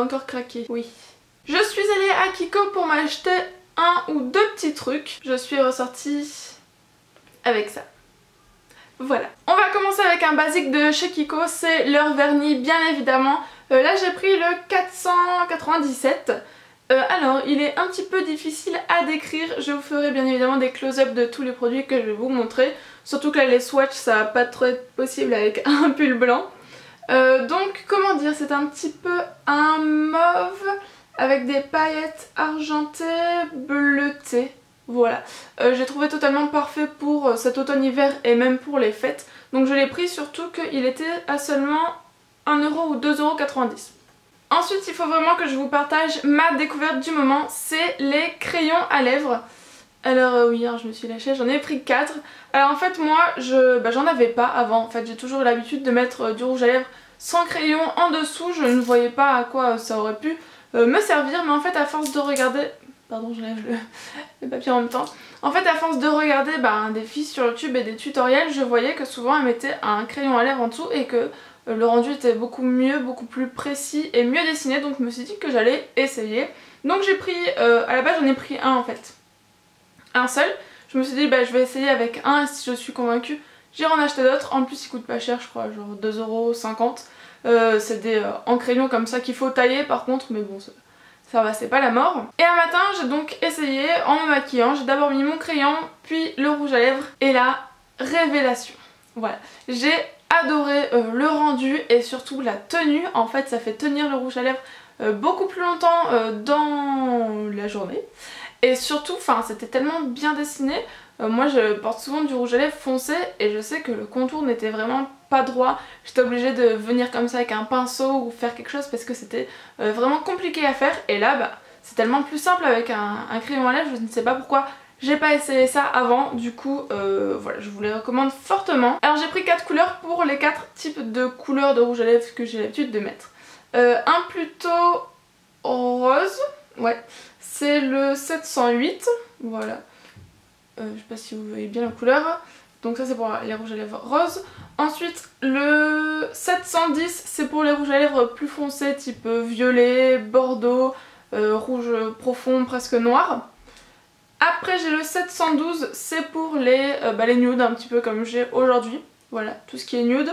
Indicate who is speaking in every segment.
Speaker 1: encore craquer. Oui. Je suis allée à Kiko pour m'acheter un ou deux petits trucs. Je suis ressortie avec ça. Voilà. On va commencer avec un basique de chez Kiko, c'est leur vernis bien évidemment. Là j'ai pris le 497. Alors il est un petit peu difficile à décrire, je vous ferai bien évidemment des close-up de tous les produits que je vais vous montrer. Surtout que là les swatchs ça va pas trop être possible avec un pull blanc. Donc comment dire, c'est un petit peu un mauve avec des paillettes argentées, bleutées. Voilà, j'ai trouvé totalement parfait pour cet automne-hiver et même pour les fêtes. Donc je l'ai pris surtout qu'il était à seulement 1€ ou 2,90 €. Ensuite il faut vraiment que je vous partage ma découverte du moment, c'est les crayons à lèvres. Alors oui, je me suis lâchée, j'en ai pris 4. Alors en fait moi j'en avais pas avant, en fait j'ai toujours eu l'habitude de mettre du rouge à lèvres sans crayon en dessous. Je ne voyais pas à quoi ça aurait pu me servir, mais en fait à force de regarder... Pardon, je lève le papier en même temps. En fait à force de regarder des filles sur YouTube et des tutoriels, je voyais que souvent elles mettaient un crayon à lèvres en dessous et que le rendu était beaucoup mieux, beaucoup plus précis et mieux dessiné, donc je me suis dit que j'allais essayer. Donc j'ai pris, à la base j'en ai pris un en fait, un seul. Je me suis dit je vais essayer avec un et si je suis convaincue j'irai en acheter d'autres. En plus il coûte pas cher je crois, genre 2,50 €. C'est des en crayon comme ça qu'il faut tailler par contre, mais bon ça va, c'est pas la mort. Et un matin j'ai donc essayé en me maquillant, j'ai d'abord mis mon crayon puis le rouge à lèvres et la révélation. Voilà, j'ai adoré le rendu et surtout la tenue. En fait ça fait tenir le rouge à lèvres beaucoup plus longtemps dans la journée. Et surtout, c'était tellement bien dessiné. Moi je porte souvent du rouge à lèvres foncé et je sais que le contour n'était vraiment pas droit. J'étais obligée de venir comme ça avec un pinceau ou faire quelque chose parce que c'était vraiment compliqué à faire. Et là c'est tellement plus simple avec un crayon à lèvres, je ne sais pas pourquoi j'ai pas essayé ça avant. Du coup voilà, je vous les recommande fortement. Alors j'ai pris 4 couleurs pour les 4 types de couleurs de rouge à lèvres que j'ai l'habitude de mettre. Un plutôt rose, ouais, c'est le 708, voilà. Je sais pas si vous voyez bien la couleur. Donc ça c'est pour les rouges à lèvres roses. Ensuite le 710 c'est pour les rouges à lèvres plus foncés type violet, bordeaux, rouge profond presque noir. Après j'ai le 712, c'est pour les nudes un petit peu comme j'ai aujourd'hui. Voilà, tout ce qui est nude.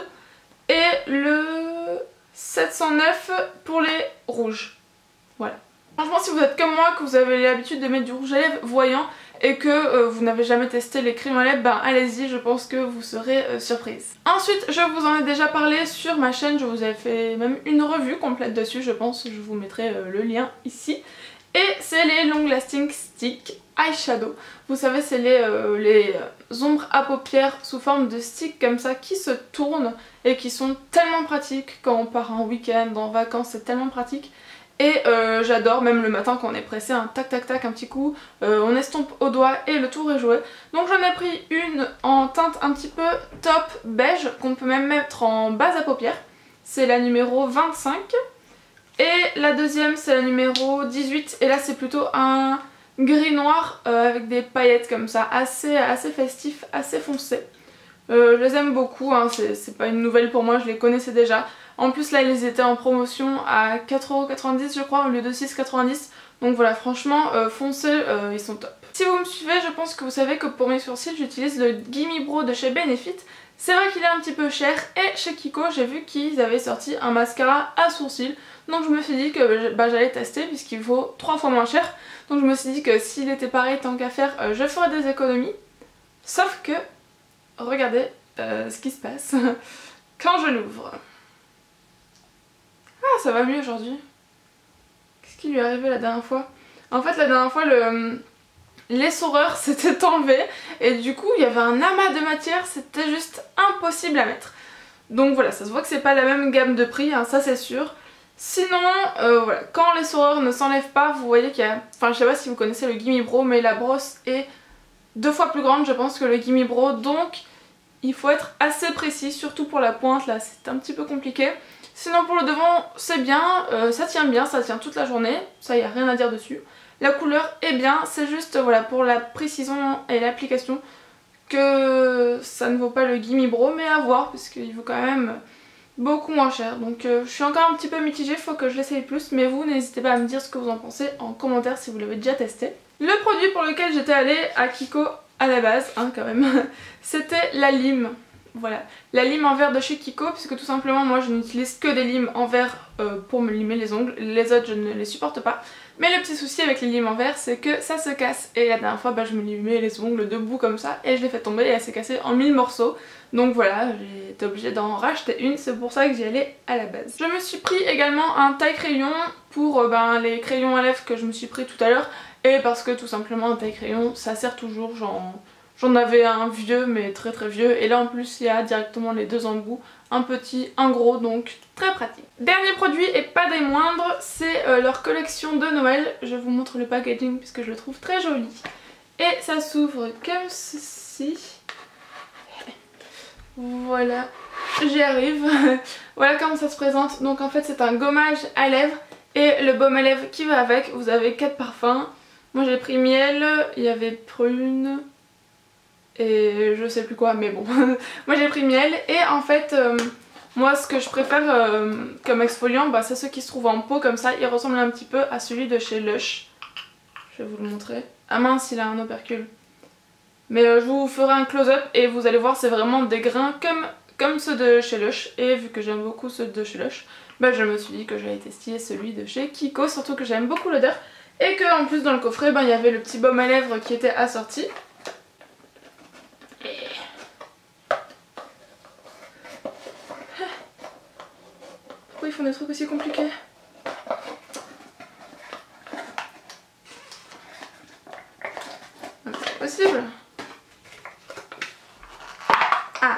Speaker 1: Et le 709 pour les rouges. Voilà. Franchement si vous êtes comme moi, que vous avez l'habitude de mettre du rouge à lèvres voyant et que vous n'avez jamais testé les crayons à lèvres, allez-y, je pense que vous serez surprise. Ensuite je vous en ai déjà parlé sur ma chaîne, je vous avais fait même une revue complète dessus, je pense, je vous mettrai le lien ici. Et c'est les Long Lasting Stick Eyeshadow. Vous savez c'est les ombres à paupières sous forme de stick comme ça qui se tournent et qui sont tellement pratiques quand on part en week-end, en vacances, c'est tellement pratique. Et j'adore, même le matin quand on est pressé, un tac tac tac, un petit coup, on estompe au doigt et le tour est joué. Donc j'en ai pris une en teinte un petit peu top beige qu'on peut même mettre en base à paupières. C'est la numéro 25. Et la deuxième c'est la numéro 18 et là c'est plutôt un gris noir avec des paillettes comme ça, assez festif, assez foncé. Je les aime beaucoup, c'est pas une nouvelle pour moi, je les connaissais déjà. En plus là ils étaient en promotion à 4,90 € je crois au lieu de 6,90 €. Donc voilà, franchement foncez, ils sont top. Si vous me suivez, je pense que vous savez que pour mes sourcils j'utilise le Gimme Brow de chez Benefit. C'est vrai qu'il est un petit peu cher et chez Kiko j'ai vu qu'ils avaient sorti un mascara à sourcils. Donc je me suis dit que j'allais tester puisqu'il vaut 3 fois moins cher. Donc je me suis dit que s'il était pareil, tant qu'à faire, je ferais des économies. Sauf que, regardez ce qui se passe quand je l'ouvre. Ah, ça va mieux aujourd'hui. Qu'est-ce qui lui est arrivé la dernière fois? En fait la dernière fois l'essoreur s'était enlevé et du coup il y avait un amas de matière, c'était juste impossible à mettre. Donc voilà, ça se voit que c'est pas la même gamme de prix, ça c'est sûr. Sinon, voilà, quand l'essoreur ne s'enlève pas, vous voyez qu'il y a... Enfin je sais pas si vous connaissez le Gimme Brow, mais la brosse est 2 fois plus grande je pense que le Gimme Brow, donc il faut être assez précis, surtout pour la pointe là c'est un petit peu compliqué. Sinon pour le devant c'est bien, ça tient bien, ça tient toute la journée, ça y a rien à dire dessus. La couleur est bien, c'est juste voilà pour la précision et l'application que ça ne vaut pas le Gimme Brow, mais à voir parce qu'il vaut quand même beaucoup moins cher. Donc je suis encore un petit peu mitigée, faut que je l'essaye plus. Mais vous, n'hésitez pas à me dire ce que vous en pensez en commentaire si vous l'avez déjà testé. Le produit pour lequel j'étais allée à Kiko à la base, hein, quand même, c'était la lime. Voilà, la lime en verre de chez Kiko, puisque tout simplement moi je n'utilise que des limes en verre pour me limer les ongles. Les autres je ne les supporte pas. Mais le petit souci avec les limes en verre, c'est que ça se casse. Et la dernière fois bah, je me limais les ongles debout comme ça et je l'ai fait tomber et elle s'est cassée en 1000 morceaux. Donc voilà, j'ai été obligée d'en racheter une, c'est pour ça que j'y allais à la base. Je me suis pris également un taille crayon pour les crayons à lèvres que je me suis pris tout à l'heure. Et parce que tout simplement un taille crayon ça sert toujours, j'en avais un vieux mais très très vieux. Et là en plus il y a directement les deux embouts, un petit, un gros, donc très pratique. Dernier produit et pas des moindres, c'est leur collection de Noël. Je vous montre le packaging puisque je le trouve très joli. Et ça s'ouvre comme ceci. Voilà, j'y arrive. Voilà comment ça se présente. Donc en fait c'est un gommage à lèvres et le baume à lèvres qui va avec. Vous avez 4 parfums. Moi j'ai pris miel, il y avait prune et je sais plus quoi, mais bon. Moi j'ai pris miel et en fait moi ce que je préfère comme exfoliant bah, c'est ceux qui se trouvent en pot comme ça. Il ressemble un petit peu à celui de chez Lush. Je vais vous le montrer. Ah mince, il a un opercule. Mais je vous ferai un close-up et vous allez voir c'est vraiment des grains comme ceux de chez Lush. Et vu que j'aime beaucoup ceux de chez Lush, bah, je me suis dit que j'allais tester celui de chez Kiko. Surtout que j'aime beaucoup l'odeur. Et que en plus dans le coffret il y avait le petit baume à lèvres qui était assorti. Pourquoi ils font des trucs aussi compliqués? C'est possible. Ah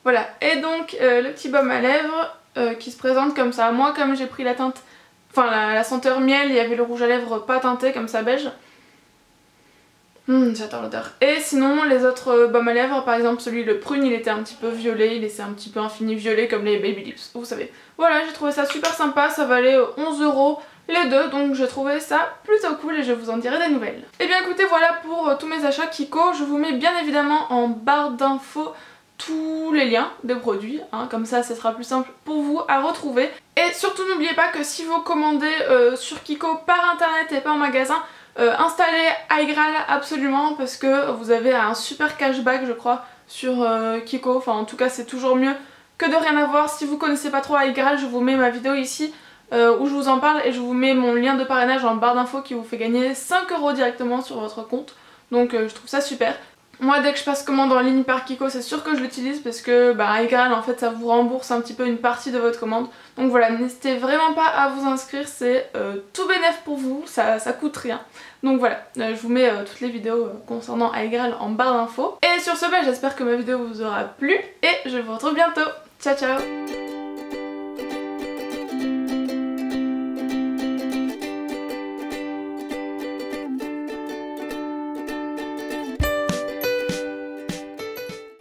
Speaker 1: voilà, et donc le petit baume à lèvres qui se présente comme ça. Moi comme j'ai pris la teinte, enfin la senteur miel, il y avait le rouge à lèvres pas teinté comme ça beige. J'adore l'odeur. Et sinon les autres baumes à lèvres, par exemple celui le prune il était un petit peu violet, il laissait un petit peu un fini violet comme les Baby Lips, vous savez. Voilà, j'ai trouvé ça super sympa, ça valait 11 € les deux, donc j'ai trouvé ça plutôt cool et je vous en dirai des nouvelles. Et bien écoutez, voilà pour tous mes achats Kiko. Je vous mets bien évidemment en barre d'infos tous les liens des produits, hein, comme ça ce sera plus simple pour vous à retrouver. Et surtout n'oubliez pas que si vous commandez sur Kiko par internet et pas en magasin, installez iGraal absolument parce que vous avez un super cashback je crois sur Kiko. Enfin en tout cas c'est toujours mieux que de rien avoir. Si vous connaissez pas trop iGraal, je vous mets ma vidéo ici où je vous en parle et je vous mets mon lien de parrainage en barre d'infos qui vous fait gagner 5 € directement sur votre compte. Donc je trouve ça super. Moi dès que je passe commande en ligne par Kiko c'est sûr que je l'utilise parce que iGraal en fait ça vous rembourse un petit peu une partie de votre commande. Donc voilà, n'hésitez vraiment pas à vous inscrire, c'est tout bénef pour vous, ça coûte rien. Donc voilà, je vous mets toutes les vidéos concernant iGraal en barre d'infos. Et sur ce j'espère que ma vidéo vous aura plu et je vous retrouve bientôt. Ciao ciao.